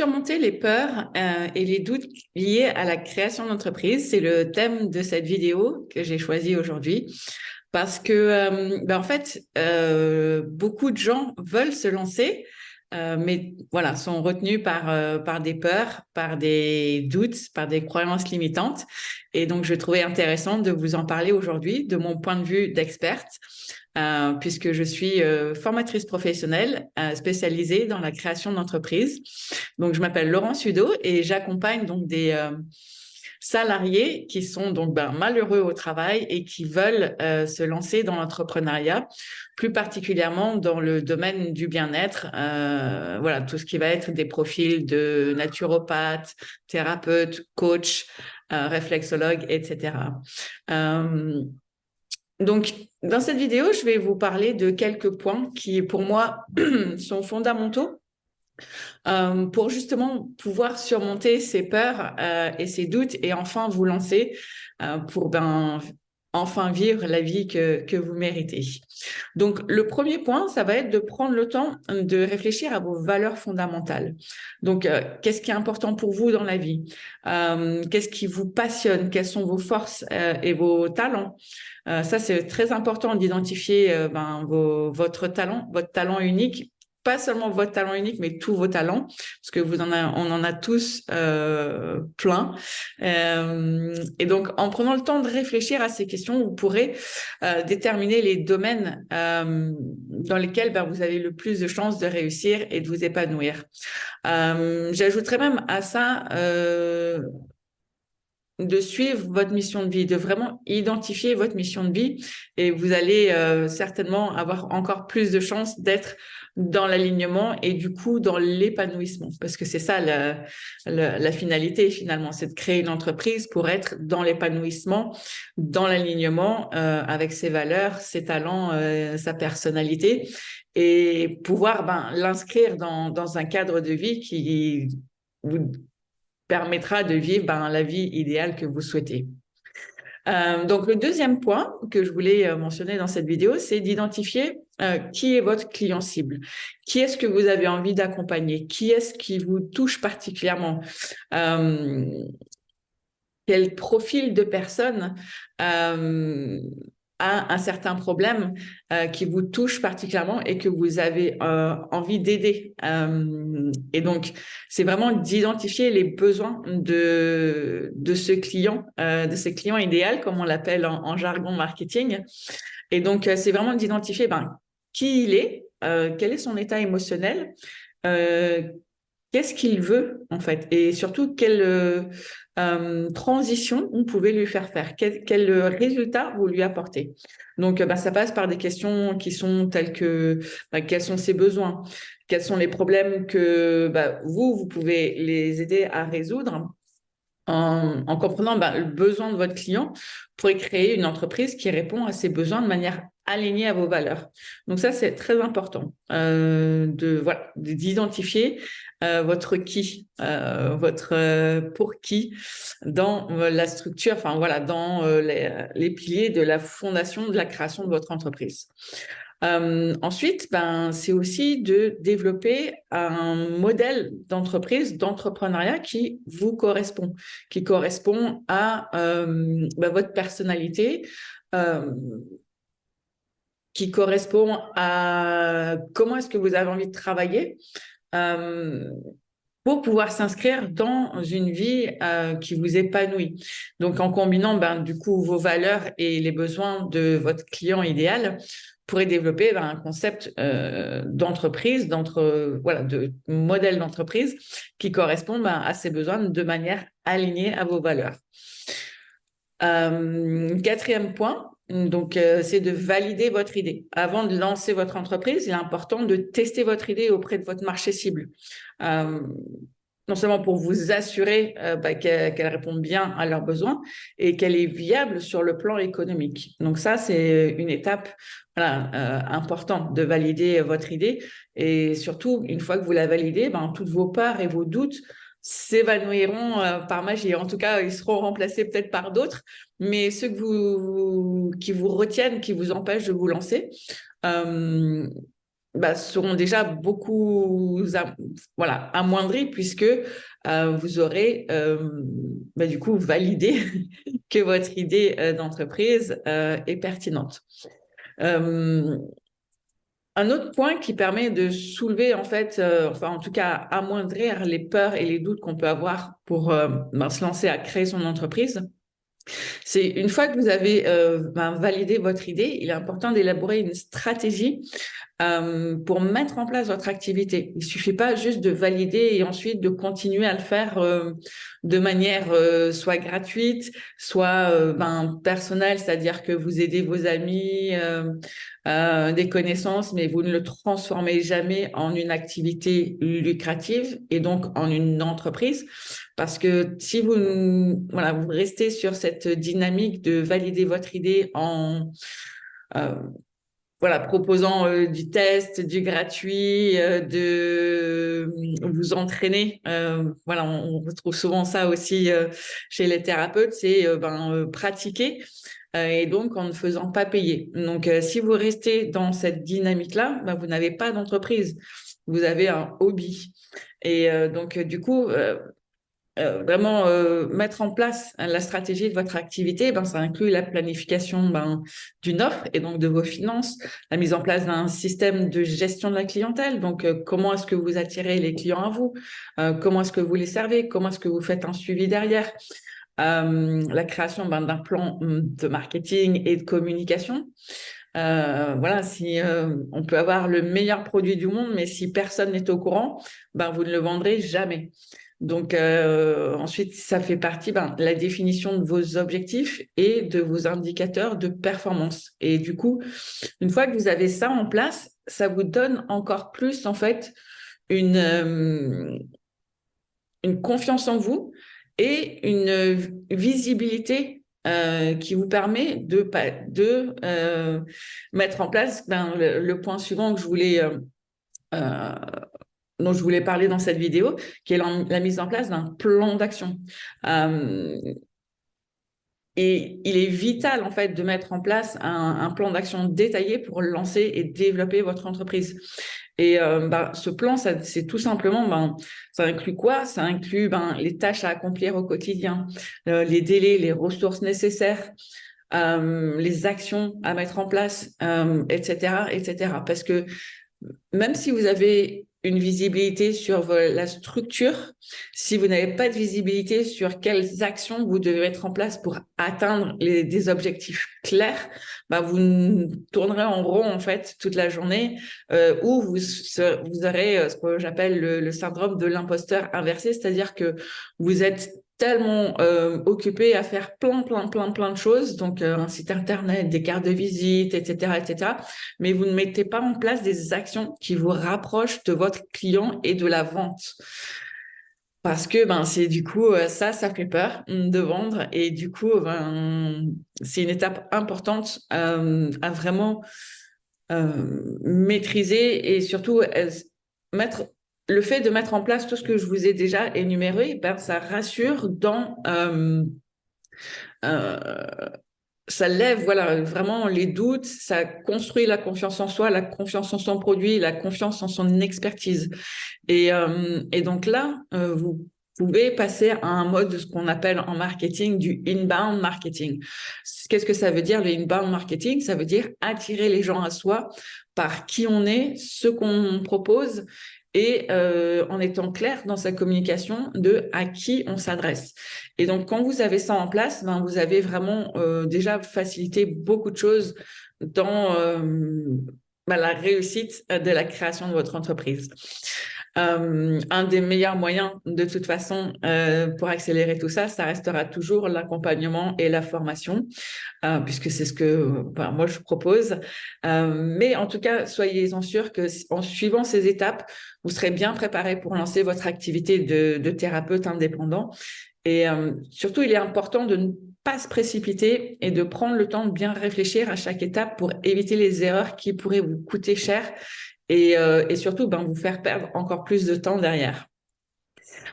surmonter les peurs et les doutes liés à la création d'entreprise, c'est le thème de cette vidéo que j'ai choisi aujourd'hui. Parce que, en fait, beaucoup de gens veulent se lancer, mais voilà, sont retenus par des peurs, par des doutes, par des croyances limitantes. Et donc, je trouvais intéressant de vous en parler aujourd'hui, de mon point de vue d'experte, puisque je suis formatrice professionnelle spécialisée dans la création d'entreprises. Donc, je m'appelle Laurence Sudo et j'accompagne donc des salariés qui sont donc malheureux au travail et qui veulent se lancer dans l'entrepreneuriat, plus particulièrement dans le domaine du bien-être. Voilà, tout ce qui va être des profils de naturopathes, thérapeutes, coachs, réflexologues, etc. Donc, dans cette vidéo, je vais vous parler de quelques points qui, pour moi, sont fondamentaux pour justement pouvoir surmonter ces peurs et ces doutes et enfin vous lancer pour enfin vivre la vie que vous méritez. Donc, le premier point, ça va être de prendre le temps de réfléchir à vos valeurs fondamentales. Donc, qu'est-ce qui est important pour vous dans la vie? Qu'est-ce qui vous passionne? Quelles sont vos forces et vos talents? Ça, c'est très important d'identifier votre talent unique. Pas seulement votre talent unique, mais tous vos talents, parce que on en a tous plein. Et donc, en prenant le temps de réfléchir à ces questions, vous pourrez déterminer les domaines dans lesquels vous avez le plus de chances de réussir et de vous épanouir. J'ajouterais même à ça de suivre votre mission de vie, de vraiment identifier votre mission de vie et vous allez certainement avoir encore plus de chances d'être dans l'alignement et du coup dans l'épanouissement parce que c'est ça la finalité finalement, c'est de créer une entreprise pour être dans l'épanouissement, dans l'alignement avec ses valeurs, ses talents, sa personnalité et pouvoir l'inscrire dans un cadre de vie qui vous permettra de vivre la vie idéale que vous souhaitez. Donc, le deuxième point que je voulais mentionner dans cette vidéo, c'est d'identifier qui est votre client cible. Qui est-ce que vous avez envie d'accompagner? Qui est-ce qui vous touche particulièrement? Quel profil de personne a un certain problème qui vous touche particulièrement et que vous avez envie d'aider. Et donc, c'est vraiment d'identifier les besoins de ce client, de ce client idéal, comme on l'appelle en jargon marketing. Et donc, c'est vraiment d'identifier qui il est, quel est son état émotionnel, qu'est-ce qu'il veut en fait, et surtout quelle transition vous pouvez lui faire quel résultat vous lui apportez. Donc, ça passe par des questions qui sont telles que quels sont ses besoins, quels sont les problèmes que vous pouvez les aider à résoudre en comprenant le besoin de votre client pour créer une entreprise qui répond à ses besoins de manière alignée à vos valeurs. Donc ça, c'est très important d'identifier votre qui, votre pour qui dans la structure, dans les piliers de la fondation de la création de votre entreprise. Ensuite, c'est aussi de développer un modèle d'entreprise, d'entrepreneuriat qui vous correspond, qui correspond à votre personnalité, qui correspond à comment est-ce que vous avez envie de travailler pour pouvoir s'inscrire dans une vie qui vous épanouit. Donc, en combinant du coup vos valeurs et les besoins de votre client idéal, pourrez développer un concept d'entreprise, de modèle d'entreprise qui correspond à ses besoins de manière alignée à vos valeurs. Quatrième point, donc, c'est de valider votre idée. Avant de lancer votre entreprise, il est important de tester votre idée auprès de votre marché cible. Non seulement pour vous assurer qu'elle répond bien à leurs besoins et qu'elle est viable sur le plan économique. Donc ça, c'est une étape importante de valider votre idée. Et surtout, une fois que vous la validez, toutes vos peurs et vos doutes s'évanouiront par magie. En tout cas, ils seront remplacés peut-être par d'autres, mais ceux qui vous retiennent, qui vous empêchent de vous lancer, seront déjà beaucoup voilà, amoindris puisque vous aurez du coup validé que votre idée d'entreprise est pertinente. Un autre point qui permet de soulever, en fait, enfin en tout cas amoindrir les peurs et les doutes qu'on peut avoir pour se lancer à créer son entreprise, c'est une fois que vous avez validé votre idée, il est important d'élaborer une stratégie pour mettre en place votre activité. Il suffit pas juste de valider et ensuite de continuer à le faire de manière soit gratuite, soit personnelle, c'est-à-dire que vous aidez vos amis, des connaissances, mais vous ne le transformez jamais en une activité lucrative et donc en une entreprise. Parce que si vous restez sur cette dynamique de valider votre idée en euh, proposant du test, du gratuit, de vous entraîner. On retrouve souvent ça aussi chez les thérapeutes, c'est pratiquer et donc en ne faisant pas payer. Donc, si vous restez dans cette dynamique-là, vous n'avez pas d'entreprise, vous avez un hobby. Et du coup, vraiment mettre en place la stratégie de votre activité, ça inclut la planification d'une offre et donc de vos finances, la mise en place d'un système de gestion de la clientèle. Donc, comment est-ce que vous attirez les clients à vous? Comment est-ce que vous les servez? Comment est-ce que vous faites un suivi derrière? La création d'un plan de marketing et de communication. Si on peut avoir le meilleur produit du monde, mais si personne n'est au courant, vous ne le vendrez jamais. Donc, ensuite, ça fait partie de la définition de vos objectifs et de vos indicateurs de performance. Et du coup, une fois que vous avez ça en place, ça vous donne encore plus, en fait, une confiance en vous et une visibilité qui vous permet de mettre en place le point suivant que euh, dont je voulais parler dans cette vidéo, qui est la mise en place d'un plan d'action. Et il est vital, en fait, de mettre en place un plan d'action détaillé pour lancer et développer votre entreprise. Et ce plan, c'est tout simplement, ça inclut quoi? Ça inclut les tâches à accomplir au quotidien, les délais, les ressources nécessaires, les actions à mettre en place, etc., etc. Parce que même si vous avez une visibilité sur la structure, si vous n'avez pas de visibilité sur quelles actions vous devez mettre en place pour atteindre des objectifs clairs, vous tournerez en rond en fait toute la journée, ou vous aurez ce que j'appelle le syndrome de l'imposteur inversé, c'est-à-dire que vous êtes tellement occupé à faire plein de choses, donc un site internet, des cartes de visite, etc., etc., mais vous ne mettez pas en place des actions qui vous rapprochent de votre client et de la vente. Parce que c'est du coup, ça fait peur de vendre et du coup, c'est une étape importante à vraiment maîtriser et surtout mettre le fait de mettre en place tout ce que je vous ai déjà énuméré, ça rassure ça lève vraiment les doutes, ça construit la confiance en soi, la confiance en son produit, la confiance en son expertise. Et donc là, vous pouvez passer à un mode de ce qu'on appelle en marketing du inbound marketing. Qu'est-ce que ça veut dire le inbound marketing? Ça veut dire attirer les gens à soi par qui on est, ce qu'on propose et en étant clair dans sa communication de à qui on s'adresse. Et donc, quand vous avez ça en place, vous avez vraiment déjà facilité beaucoup de choses dans la réussite de la création de votre entreprise. Un des meilleurs moyens, de toute façon, pour accélérer tout ça, ça restera toujours l'accompagnement et la formation, puisque c'est ce que moi je propose. Mais en tout cas, soyez-en sûrs que en suivant ces étapes, vous serez bien préparé pour lancer votre activité de thérapeute indépendant. Et surtout, il est important de ne pas se précipiter et de prendre le temps de bien réfléchir à chaque étape pour éviter les erreurs qui pourraient vous coûter cher et surtout vous faire perdre encore plus de temps derrière.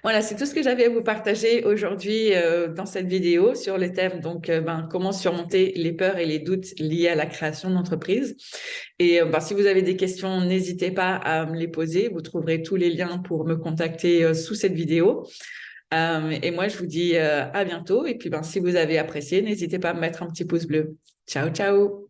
Voilà, c'est tout ce que j'avais à vous partager aujourd'hui dans cette vidéo sur le thème, donc comment surmonter les peurs et les doutes liés à la création d'entreprise. Et si vous avez des questions, n'hésitez pas à me les poser. Vous trouverez tous les liens pour me contacter sous cette vidéo. Et moi, je vous dis à bientôt. Et puis, si vous avez apprécié, n'hésitez pas à me mettre un petit pouce bleu. Ciao, ciao!